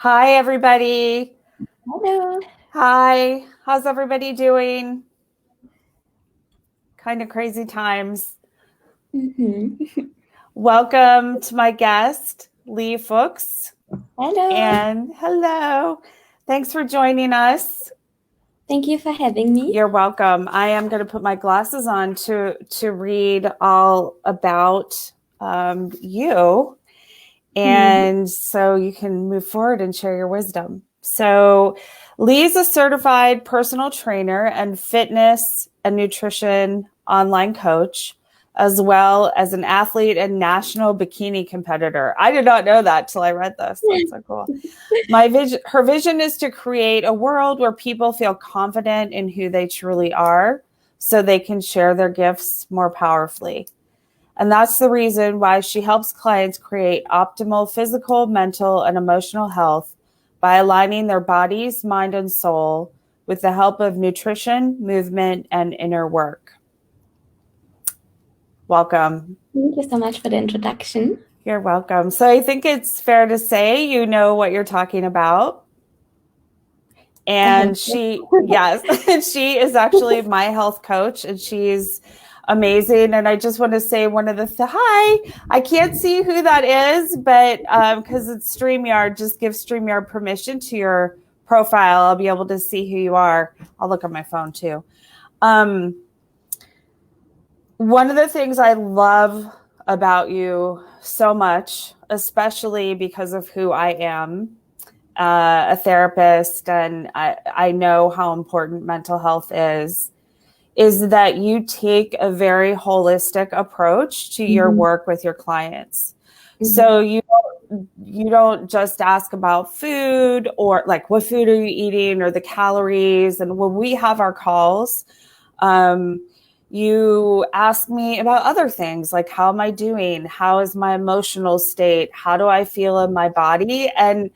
Hi, everybody. Hello. Hi. How's everybody doing? Kind of crazy times. Mm-hmm. Welcome to my guest, Lee Fuchs. Hello. And hello. Thanks for joining us. Thank you for having me. You're welcome. I am going to put my glasses on to read all about you. Mm-hmm. And so you can move forward and share your wisdom. So, Lee's a certified personal trainer and fitness and nutrition online coach, as well as an athlete and national bikini competitor. I did not know that till I read this. That's so cool. Her vision is to create a world where people feel confident in who they truly are so they can share their gifts more powerfully. And that's the reason why she helps clients create optimal physical, mental, and emotional health by aligning their bodies, mind, and soul with the help of nutrition, movement, and inner work. Welcome. Thank you so much for the introduction. You're welcome. So I think it's fair to say you know what you're talking about. I hope And so. yes, she is actually my health coach, and she's amazing. And I just want to say one of hi, I can't see who that is, but because it's StreamYard, just give StreamYard permission to your profile. I'll be able to see who you are. I'll look at my phone too. One of the things I love about you so much, especially because of who I am, a therapist, and I know how important mental health is that you take a very holistic approach to your Mm-hmm. work with your clients. Mm-hmm. So you don't just ask about food or like what food are you eating or the calories. And when we have our calls, um, you ask me about other things like how am I doing? How is my emotional state? How do I feel in my body? And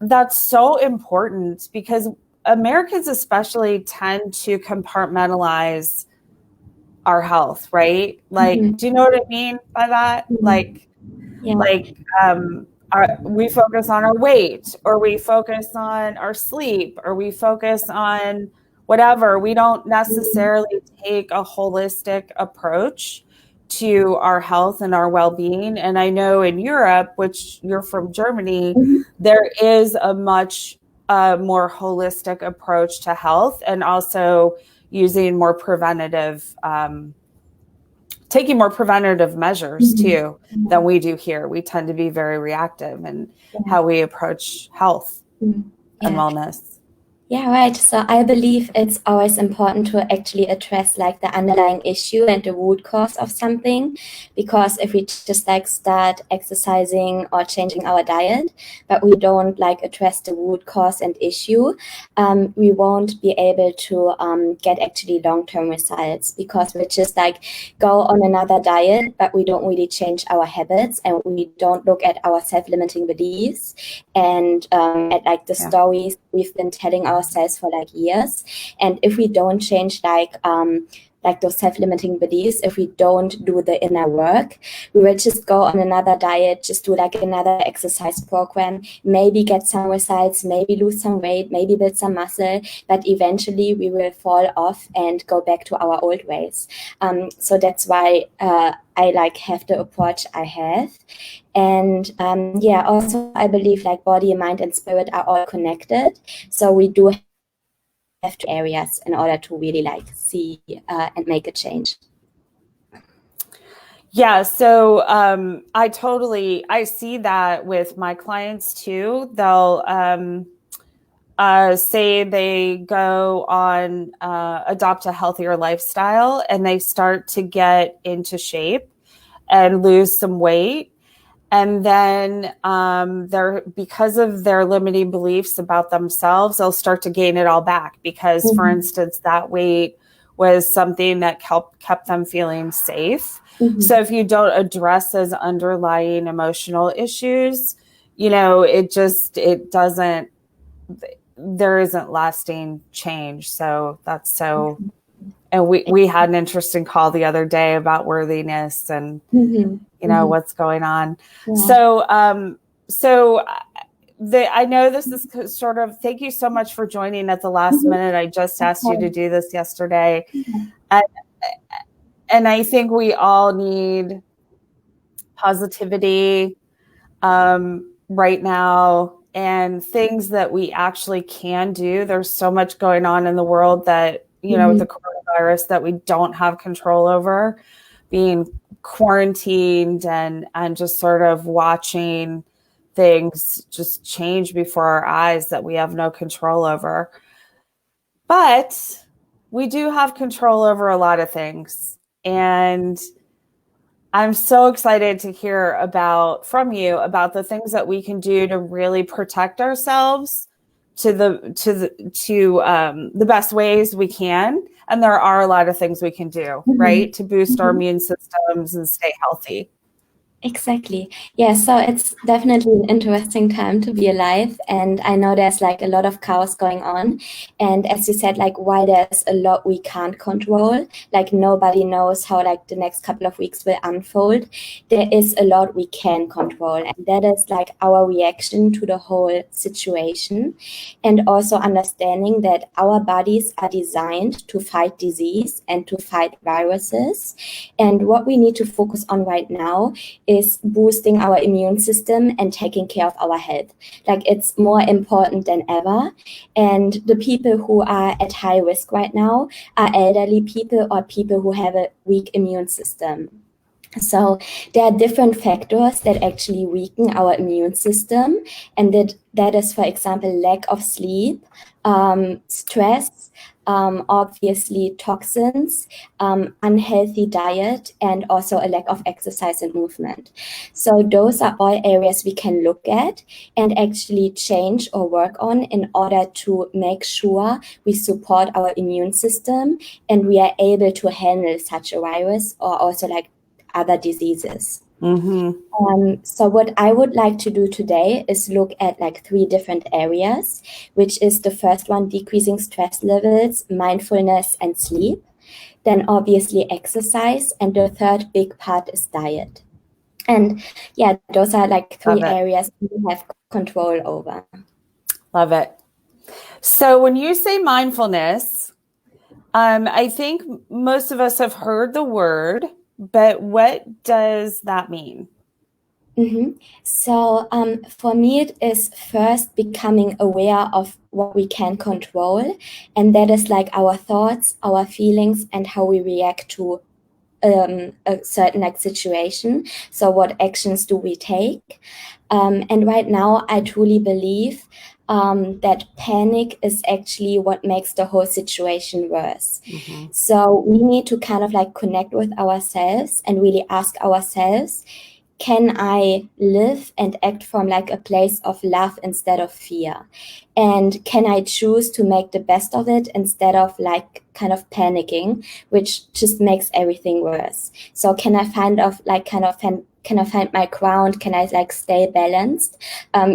that's so important because Americans especially tend to compartmentalize our health, right? Like, Mm-hmm. do you know what I mean by that? Mm-hmm. Yeah. Like, we focus on our weight, or we focus on our sleep, or we focus on whatever. We don't Mm-hmm. necessarily take a holistic approach to our health and our well-being. And I know in Europe, which you're from Germany, there is a much more holistic approach to health, and also using more preventative taking more preventative measures too than Mm-hmm. we do here. We tend to be very reactive in Yeah. how we approach health Mm. and Yeah. wellness. Yeah, right. So I believe it's always important to actually address like the underlying issue and the root cause of something. Because if we just like start exercising or changing our diet, but we don't like address the root cause and issue, we won't be able to get actually long-term results because we just like go on another diet, but we don't really change our habits and we don't look at our self-limiting beliefs and at like the Yeah. stories we've been telling ourselves for like years. And if we don't change like those self-limiting beliefs, if we don't do the inner work, we will just go on another diet, just do like another exercise program, maybe get some results, maybe lose some weight, maybe build some muscle, but eventually we will fall off and go back to our old ways. So that's why I like have the approach I have. And yeah, also I believe like body, mind, and spirit are all connected. So we do have two areas in order to really like see and make a change. Yeah, so I see that with my clients too. They'll say they go on adopt a healthier lifestyle and they start to get into shape and lose some weight. And then they're because of their limiting beliefs about themselves, they'll start to gain it all back because, for Mm-hmm. instance, that weight was something that kept them feeling safe. Mm-hmm. So if you don't address those underlying emotional issues, it doesn't, there isn't lasting change. So that's so, and we had an interesting call the other day about worthiness and Mm-hmm. Mm-hmm. what's going on. Yeah. So so I know this is sort of, thank you so much for joining at the last minute. I just asked you to do this yesterday. And I think we all need positivity right now and things that we actually can do. There's so much going on in the world that, you know, with the coronavirus that we don't have control over, being quarantined and just sort of watching things just change before our eyes that we have no control over. But we do have control over a lot of things. And I'm so excited to hear from you about the things that we can do to really protect ourselves to the best ways we can. And there are a lot of things we can do, right, to boost our immune systems and stay healthy. Exactly. Yeah, so it's definitely an interesting time to be alive. And I know there's like a lot of chaos going on. And as you said, like while there's a lot we can't control, like nobody knows how like the next couple of weeks will unfold, there is a lot we can control. And that is like our reaction to the whole situation. And also understanding that our bodies are designed to fight disease and to fight viruses. And what we need to focus on right now is boosting our immune system and taking care of our health. Like it's more important than ever. And the people who are at high risk right now are elderly people or people who have a weak immune system. So there are different factors that actually weaken our immune system. And that is, for example, lack of sleep, stress, obviously toxins, unhealthy diet, and also a lack of exercise and movement. So those are all areas we can look at and actually change or work on in order to make sure we support our immune system and we are able to handle such a virus or also like other diseases. So what I would like to do today is look at like 3 different areas, which is the first one, decreasing stress levels, mindfulness, and sleep. Then obviously exercise. And the third big part is diet. And yeah, those are like 3 areas we have control over. Love it. So when you say mindfulness, I think most of us have heard the word, but what does that mean? So for me, it is first becoming aware of what we can control. And that is like our thoughts, our feelings, and how we react to a certain like situation. So what actions do we take? And right now, I truly believe that panic is actually what makes the whole situation worse. So we need to kind of like connect with ourselves and really ask ourselves, can I live and act from like a place of love instead of fear? And can I choose to make the best of it instead of like kind of panicking, which just makes everything worse? So can I find my ground? Can I like stay balanced,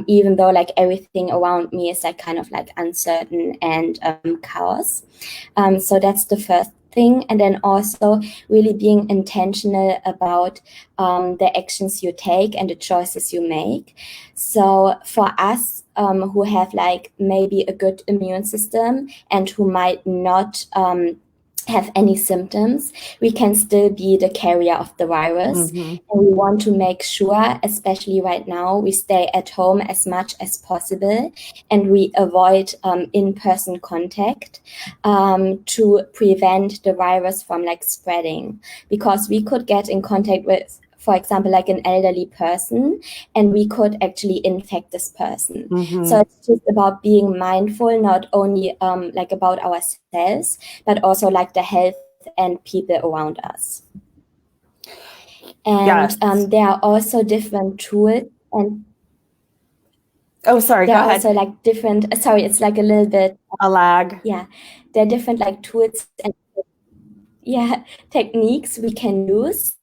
even though like everything around me is like kind of like uncertain and chaos? So that's the first thing. And then also really being intentional about the actions you take and the choices you make. So for us who have like maybe a good immune system and who might not have any symptoms, we can still be the carrier of the virus. And we want to make sure, especially right now, we stay at home as much as possible and we avoid in-person contact to prevent the virus from like spreading, because we could get in contact with, for example, like an elderly person, and we could actually infect this person. So it's just about being mindful, not only like about ourselves, but also like the health and people around us. And there are also different tools and go ahead. Also like different, sorry, it's like a little bit a lag. Yeah, there are different like tools and techniques we can use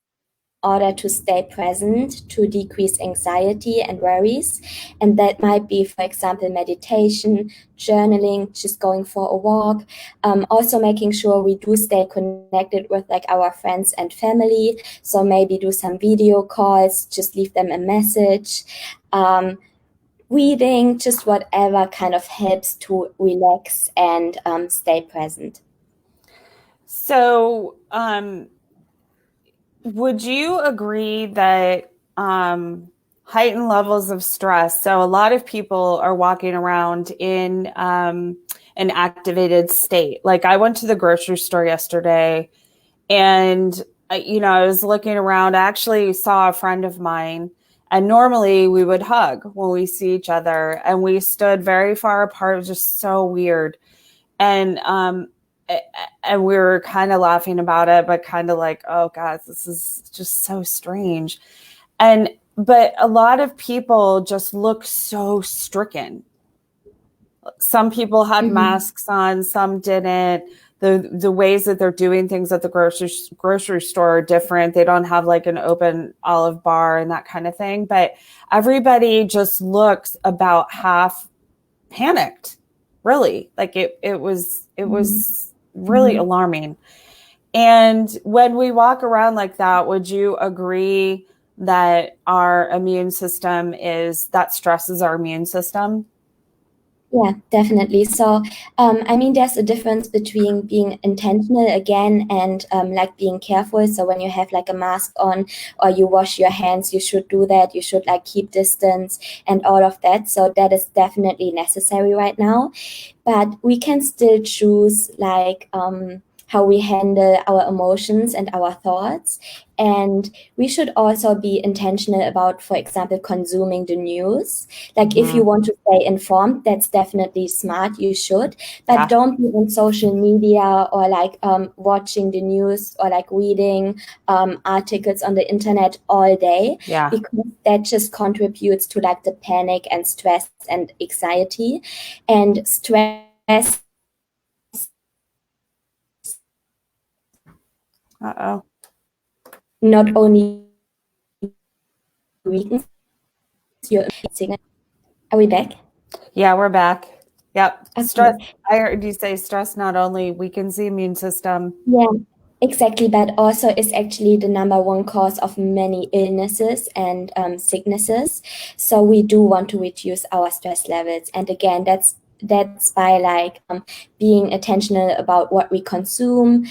in order to stay present, to decrease anxiety and worries. And that might be, for example, meditation, journaling, just going for a walk, also making sure we do stay connected with like our friends and family. So maybe do some video calls, just leave them a message. reading, just whatever kind of helps to relax and stay present. So, would you agree that heightened levels of stress? So, a lot of people are walking around in an activated state. Like, I went to the grocery store yesterday, and I was looking around. I actually saw a friend of mine, and normally we would hug when we see each other, and we stood very far apart. It was just so weird. And and we were kind of laughing about it, but kind of like, oh God, this is just so strange. But a lot of people just look so stricken. Some people had masks on, some didn't. The ways that they're doing things at the grocery store are different. They don't have like an open olive bar and that kind of thing. But everybody just looks about half panicked. Really, like it was really alarming. And when we walk around like that, would you agree that our immune system that stresses our immune system? Yeah, definitely. So, I mean, there's a difference between being intentional again and like being careful. So when you have like a mask on or you wash your hands, you should do that. You should like keep distance and all of that. So that is definitely necessary right now. But we can still choose like how we handle our emotions and our thoughts. And we should also be intentional about, for example, consuming the news. Like if you want to stay informed, that's definitely smart. You should, but don't be on social media or like watching the news or like reading articles on the internet all day, because that just contributes to like the panic and stress and anxiety. And stress not only weakens your signal. Are we back? Yeah, we're back. Yep. Okay. Stress. I heard you say stress not only weakens the immune system. Yeah, exactly. But also is actually the number one cause of many illnesses and sicknesses. So we do want to reduce our stress levels. And again, that's by like being intentional about what we consume,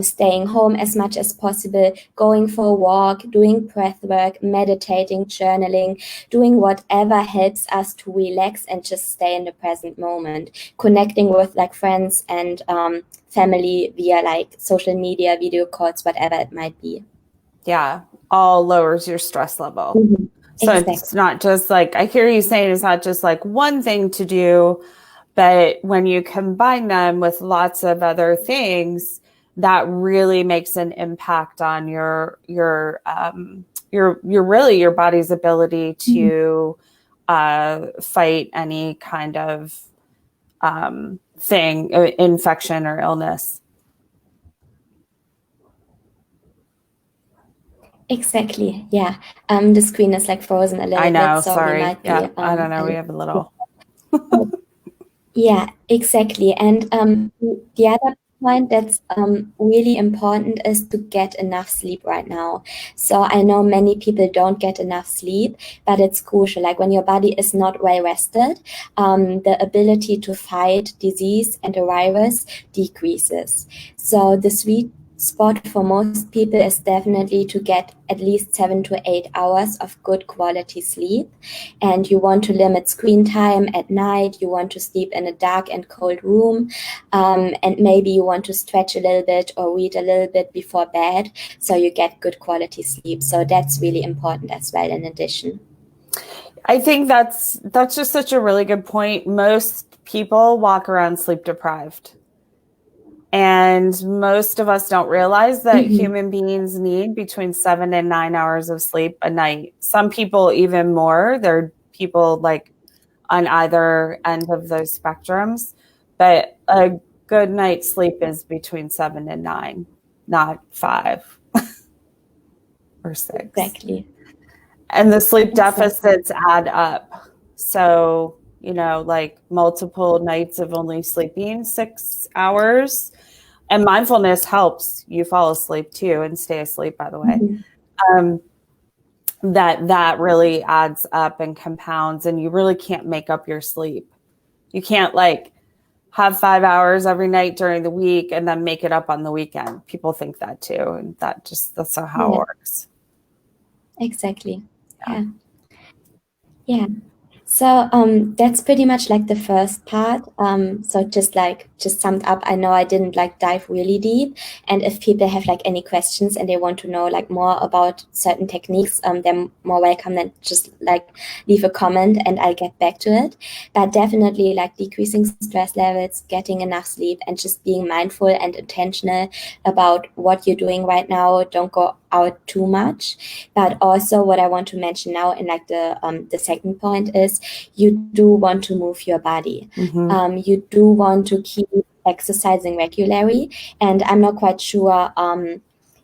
staying home as much as possible, going for a walk, doing breath work, meditating, journaling, doing whatever helps us to relax and just stay in the present moment, connecting with like friends and family via like social media, video calls, whatever it might be. Yeah, all lowers your stress level. So exactly. It's not just like, I hear you saying it's not just like one thing to do, but when you combine them with lots of other things, that really makes an impact on your really your body's ability to fight any kind of infection or illness. Exactly. Yeah. The screen is like frozen a little bit. I know. So sorry. We might yeah. Be, I don't know. We have a little. Yeah, exactly. And the other point that's really important is to get enough sleep right now. So I know many people don't get enough sleep, but it's crucial. Like when your body is not well rested, the ability to fight disease and the virus decreases. So the sweet spot for most people is definitely to get at least 7 to 8 hours of good quality sleep. And you want to limit screen time at night. You want to sleep in a dark and cold room. And maybe you want to stretch a little bit or read a little bit before bed so you get good quality sleep. So that's really important as well, in addition. I think that's just such a really good point. Most people walk around sleep deprived. And most of us don't realize that human beings need between 7 and 9 hours of sleep a night. Some people even more. There are people like on either end of those spectrums. But a good night's sleep is between 7 and 9, not 5 or 6. Exactly. And the sleep deficits add up. So, like multiple nights of only sleeping 6 hours. And mindfulness helps you fall asleep too and stay asleep, by the way. that really adds up and compounds, and you really can't make up your sleep. You can't like have 5 hours every night during the week and then make it up on the weekend. People think that too, and that's not how it works. Exactly. Yeah. So that's pretty much like the first part. So just summed up, I know I didn't like dive really deep. And if people have like any questions and they want to know like more about certain techniques, they're more welcome than just like leave a comment and I'll get back to it. But definitely like decreasing stress levels, getting enough sleep, and just being mindful and intentional about what you're doing right now. Don't go out too much. But also what I want to mention now in like the second point is you do want to move your body. You do want to keep exercising regularly. And I'm not quite sure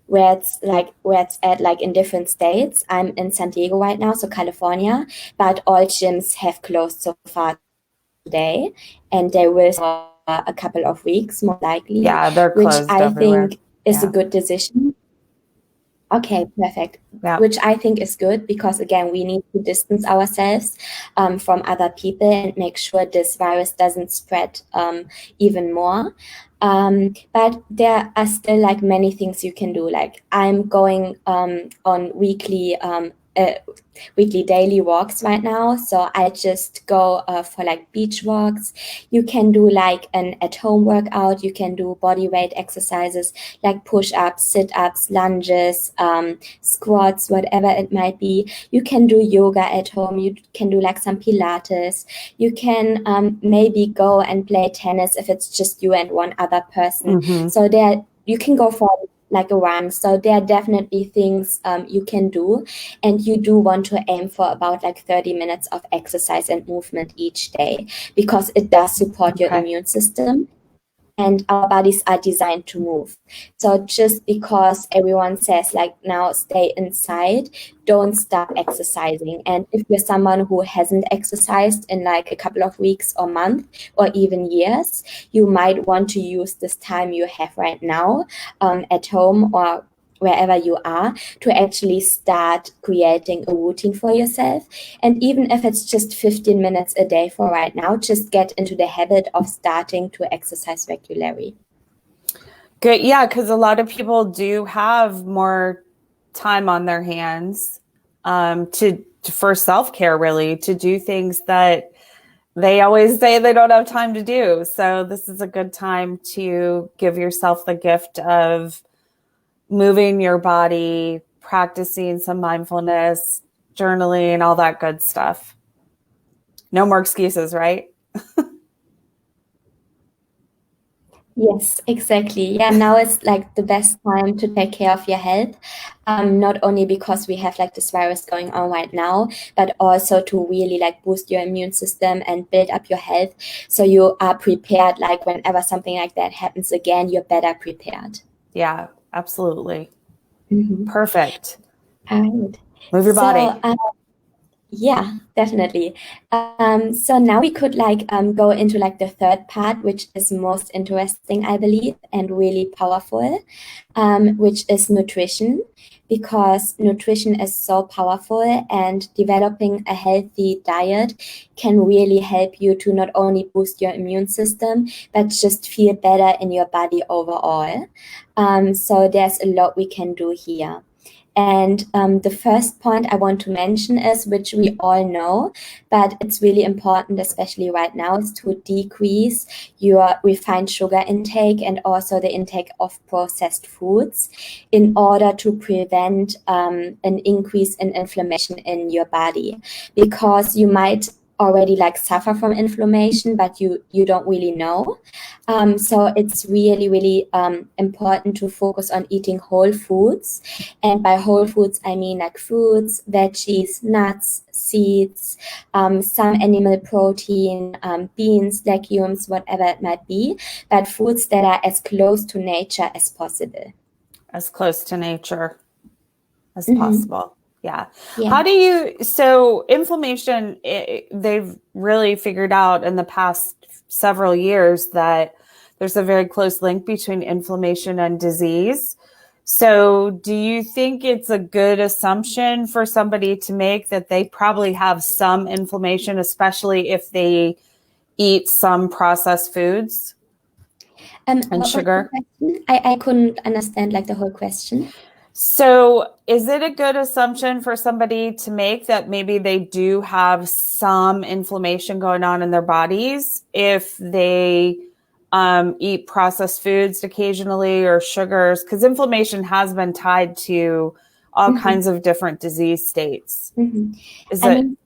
where it's at like in different states. I'm in San Diego right now, so California, but all gyms have closed so far today, and they will for a couple of weeks, more likely. Yeah, they're closed which I everywhere. think is a good decision. Okay, perfect. Yeah. Which I think is good because, again, we need to distance ourselves from other people and make sure this virus doesn't spread even more. But there are still like many things you can do. Like I'm going on weekly daily walks right now. So I just go for like beach walks. You can do like an at-home workout. You can do body weight exercises like push-ups, sit-ups, lunges, squats, whatever it might be. You can do yoga at home. You can do like some Pilates. You can maybe go and play tennis if it's just you and one other person. So you can go for like a run. So there are definitely things you can do, and you do want to aim for about like 30 minutes of exercise and movement each day because it does support your immune system. And our bodies are designed to move. So just because everyone says like now stay inside, don't stop exercising. And if you're someone who hasn't exercised in like a couple of weeks or months or even years, you might want to use this time you have right now at home or wherever you are to actually start creating a routine for yourself. And even if it's just 15 minutes a day for right now, just get into the habit of starting to exercise regularly. Good. Yeah, because a lot of people do have more time on their hands for self-care, really, to do things that they always say they don't have time to do. So this is a good time to give yourself the gift of moving your body, practicing some mindfulness, journaling, all that good stuff. No more excuses, right? Yes, exactly. Yeah, now is like the best time to take care of your health. Not only because we have like this virus going on right now, but also to really like boost your immune system and build up your health so you are prepared. Like whenever something like that happens again, you're better prepared. Yeah, absolutely. Perfect. All right. Move your body. Yeah, definitely. So now we could like go into like the third part, which is most interesting, I believe, and really powerful, which is nutrition, because nutrition is so powerful, and developing a healthy diet can really help you to not only boost your immune system, but just feel better in your body overall. So there's a lot we can do here. And the first point I want to mention is, which we all know, but it's really important, especially right now, is to decrease your refined sugar intake and also the intake of processed foods in order to prevent an increase in inflammation in your body. Because you might already like suffer from inflammation, but you don't really know. So it's really important to focus on eating whole foods. And by whole foods, I mean like fruits, veggies, nuts, seeds, some animal protein, beans, legumes, whatever it might be, but foods that are as close to nature as possible. As close to nature as possible. Yeah. So inflammation, they've really figured out in the past several years that there's a very close link between inflammation and disease. So do you think it's a good assumption for somebody to make that they probably have some inflammation, especially if they eat some processed foods and What was the sugar? question? I couldn't understand like the whole question. So is it a good assumption for somebody to make that maybe they do have some inflammation going on in their bodies if they eat processed foods occasionally or sugars? Because inflammation has been tied to all kinds of different disease states. Is I it? mean,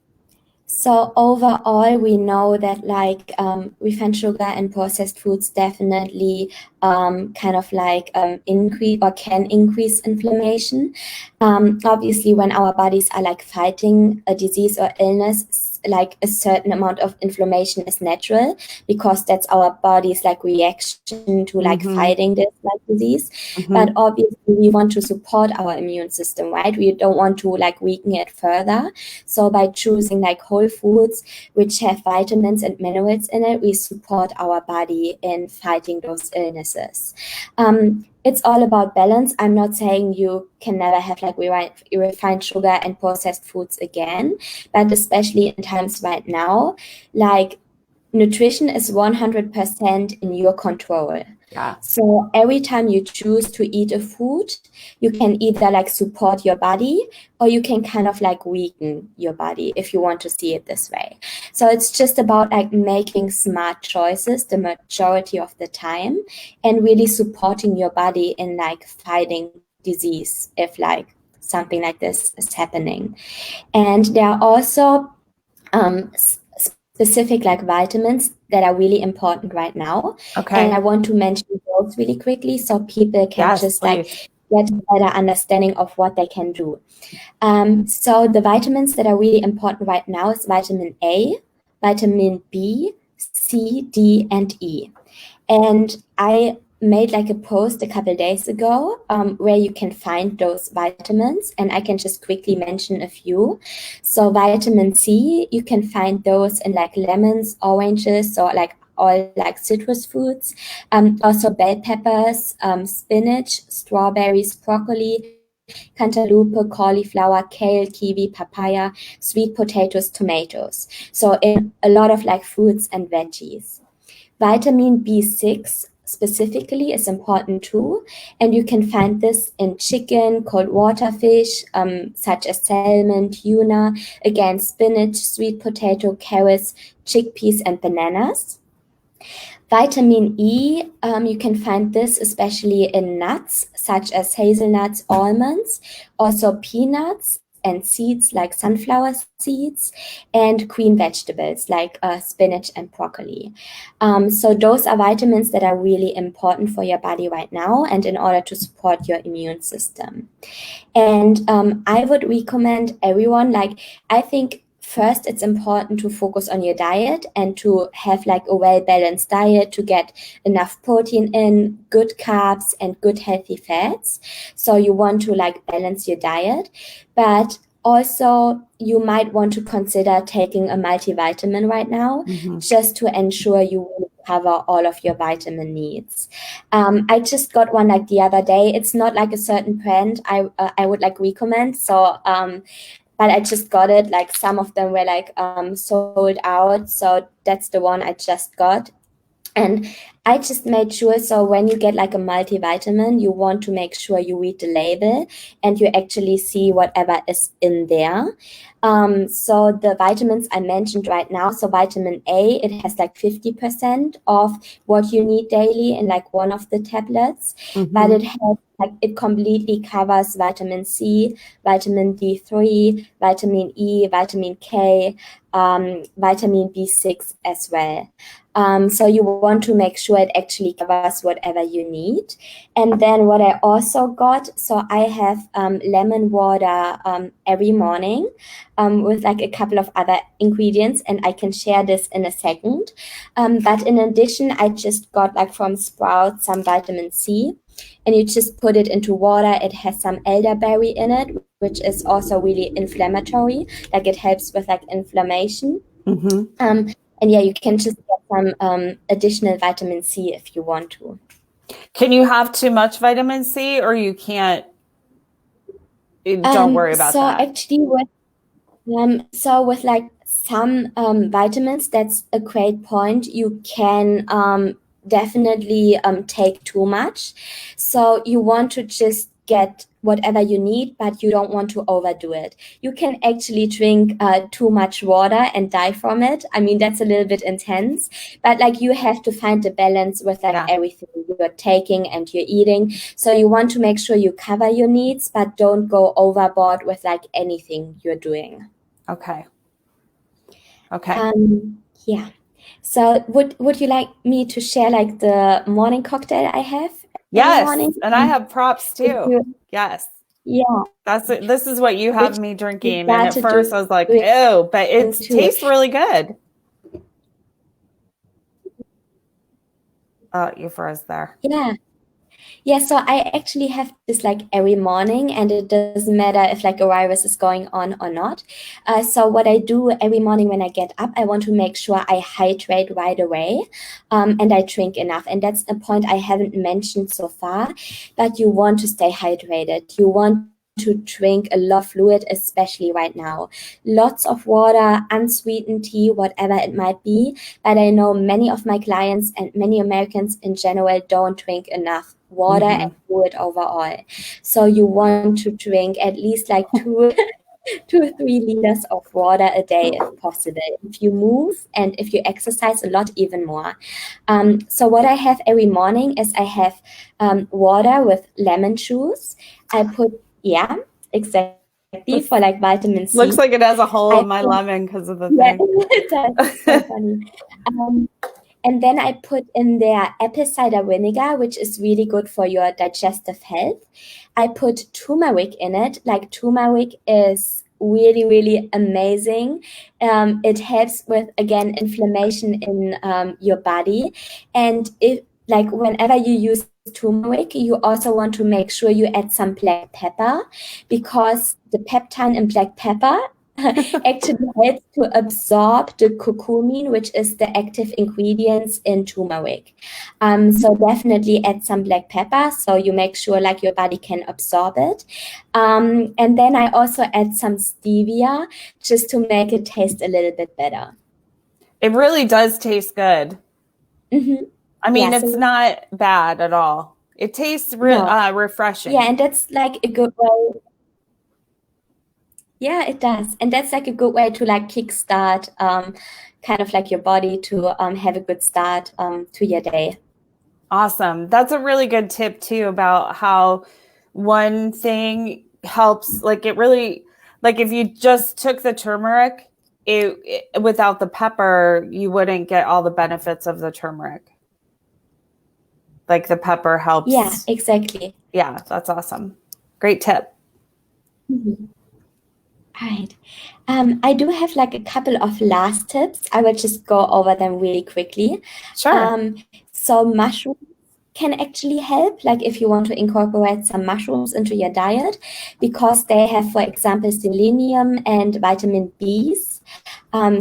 so overall, we know that like refined sugar and processed foods definitely kind of like increase or can increase inflammation. Obviously, when our bodies are like fighting a disease or illness, like a certain amount of inflammation is natural because that's our body's like reaction to like fighting this like disease. But obviously, we want to support our immune system, right? We don't want to like weaken it further. So by choosing like whole foods which have vitamins and minerals in it, we support our body in fighting those illnesses. It's all about balance. I'm not saying you can never have like refined sugar and processed foods again, but especially in times right now, like nutrition is 100% in your control. Yeah. So every time you choose to eat a food, you can either like support your body or you can kind of like weaken your body if you want to see it this way. So it's just about like making smart choices the majority of the time and really supporting your body in like fighting disease if like something like this is happening. And there are also specific like vitamins that are really important right now. Okay. And I want to mention those really quickly so people can like get a better understanding of what they can do. So the vitamins that are really important right now is vitamin A, vitamin B, C, D, and E. And I made like a post a couple days ago where you can find those vitamins, and I can just quickly mention a few. So vitamin C, you can find those in like lemons, oranges, or like all like citrus foods. Also bell peppers, spinach, strawberries, broccoli, cantaloupe, cauliflower, kale, kiwi, papaya, sweet potatoes, tomatoes. So in a lot of like fruits and veggies. Vitamin B6 specifically is important too, and you can find this in chicken, cold water fish, such as salmon, tuna, again, spinach, sweet potato, carrots, chickpeas, and bananas. Vitamin E, you can find this especially in nuts, such as hazelnuts, almonds, also peanuts, and seeds like sunflower seeds, and green vegetables like spinach and broccoli. So those are vitamins that are really important for your body right now and in order to support your immune system. And I would recommend everyone, like, I think first it's important to focus on your diet and to have like a well-balanced diet to get enough protein in, good carbs, and good healthy fats. So you want to like balance your diet, but also you might want to consider taking a multivitamin right now just to ensure you will cover all of your vitamin needs. I just got one like the other day. It's not like a certain brand I would like recommend. So but I just got it, like some of them were like sold out, so that's the one I just got. And I just made sure, so when you get like a multivitamin, you want to make sure you read the label and you actually see whatever is in there. So the vitamins I mentioned right now, so vitamin A, it has like 50% of what you need daily in like one of the tablets, but it has like, it completely covers vitamin C, vitamin D3, vitamin E, vitamin K, vitamin B6 as well. So you want to make sure it actually covers whatever you need. And then what I also got, so I have lemon water every morning with like a couple of other ingredients, and I can share this in a second. But in addition, I just got like from Sprouts some vitamin C, and you just put it into water. It has some elderberry in it, which is also really inflammatory, like it helps with like inflammation. And yeah, you can just get some additional vitamin C if you want to. Can you have too much vitamin C or you can't? Don't worry about So that. actually with like some vitamins, that's a great point. You can definitely take too much. So you want to just get whatever you need, but you don't want to overdo it. You can actually drink too much water and die from it. I mean, that's a little bit intense, but like you have to find the balance with like everything you're taking and you're eating. So you want to make sure you cover your needs, but don't go overboard with like anything you're doing. Okay. Okay. Yeah. So would you like me to share like the morning cocktail I have every Yes, morning? and I have props too. Yes. Yeah. This is what you have Which me we drinking. And at started first I was like, doing ew, but it too. tastes really good. Oh, you froze there. Yeah. Yeah, so I actually have this like every morning, and it doesn't matter if like a virus is going on or not. So what I do every morning when I get up, I want to make sure I hydrate right away, and I drink enough. And that's a point I haven't mentioned so far, but you want to stay hydrated. You want to drink a lot of fluid, especially right now. Lots of water, unsweetened tea, whatever it might be. But I know many of my clients and many Americans in general don't drink enough water and fluid overall. So you want to drink at least like 2 or 3 liters of water a day if possible. If you move and if you exercise a lot, even more. So what I have every morning is I have water with lemon juice. I put, yeah, exactly, for like vitamin C. Looks like it has a hole in my lemon because of the thing. It does. It's so funny. And then I put in there apple cider vinegar, which is really good for your digestive health. I put turmeric in it. Like turmeric is really, really amazing. It helps with, again, inflammation in your body. And if like whenever you use turmeric, you also want to make sure you add some black pepper, because the peptide in black pepper actually helps to absorb the curcumin, which is the active ingredients in turmeric. So definitely add some black pepper so you make sure like your body can absorb it. And then I also add some stevia just to make it taste a little bit better. It really does taste good. Mm-hmm. I mean, Yeah, it's not bad at all. It tastes refreshing. Yeah, and that's like a good way. Yeah, it does. And that's like a good way to like kickstart kind of like your body to have a good start to your day. Awesome. That's a really good tip too about how one thing helps. Like it really, like if you just took the turmeric, without the pepper, you wouldn't get all the benefits of the turmeric. Like the pepper helps. Yeah, exactly. Yeah, that's awesome. Great tip. Mm-hmm. All right. I do have like a couple of last tips. I will just go over them really quickly. Sure. So mushrooms can actually help, like if you want to incorporate some mushrooms into your diet, because they have, for example, selenium and vitamin Bs.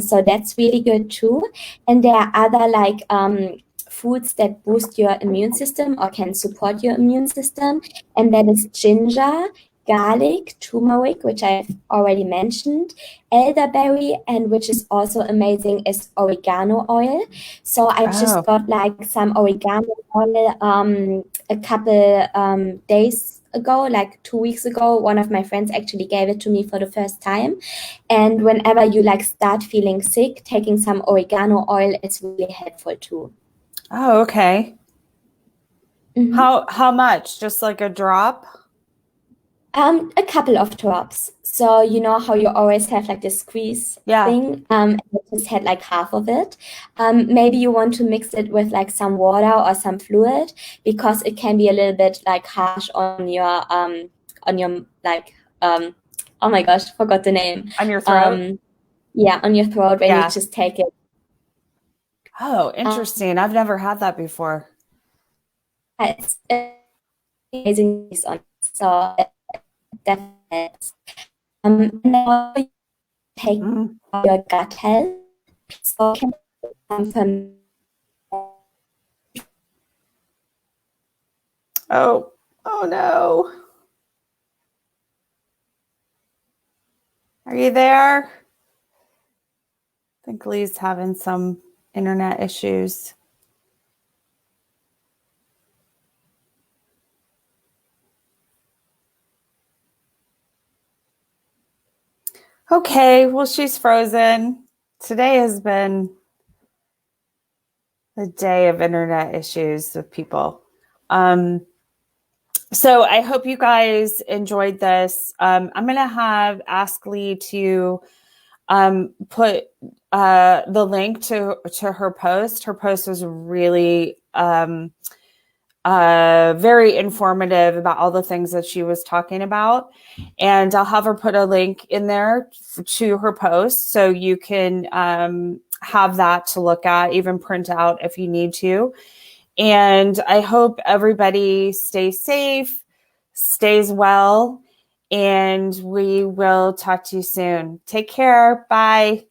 So that's really good too. And there are other like foods that boost your immune system or can support your immune system. And that is ginger, garlic, turmeric, which I've already mentioned, elderberry, and which is also amazing is oregano oil. So I just got like some oregano oil a couple days ago, like 2 weeks ago. One of my friends actually gave it to me for the first time. And whenever you like start feeling sick, taking some oregano oil is really helpful too. Oh, okay. Mm-hmm. How much? Just like a drop? A couple of drops. So you know how you always have like this squeeze thing? I just had like half of it. Maybe you want to mix it with like some water or some fluid, because it can be a little bit like harsh on your like oh my gosh, forgot the name. On your throat? Yeah, on your throat when you just take it. Oh, interesting. I've never had that before. It's amazing on so definitely. Now you take your gut health. So can from Oh no. Are you there? I think Lee's having some internet issues. Okay, well, she's frozen. Today has been a day of internet issues with people. So I hope you guys enjoyed this. I'm going to ask Lee to put the link to her post. Her post was really very informative about all the things that she was talking about. And I'll have her put a link in there to her post so you can have that to look at, even print out if you need to. And I hope everybody stays safe, stays well, and we will talk to you soon. Take care. Bye.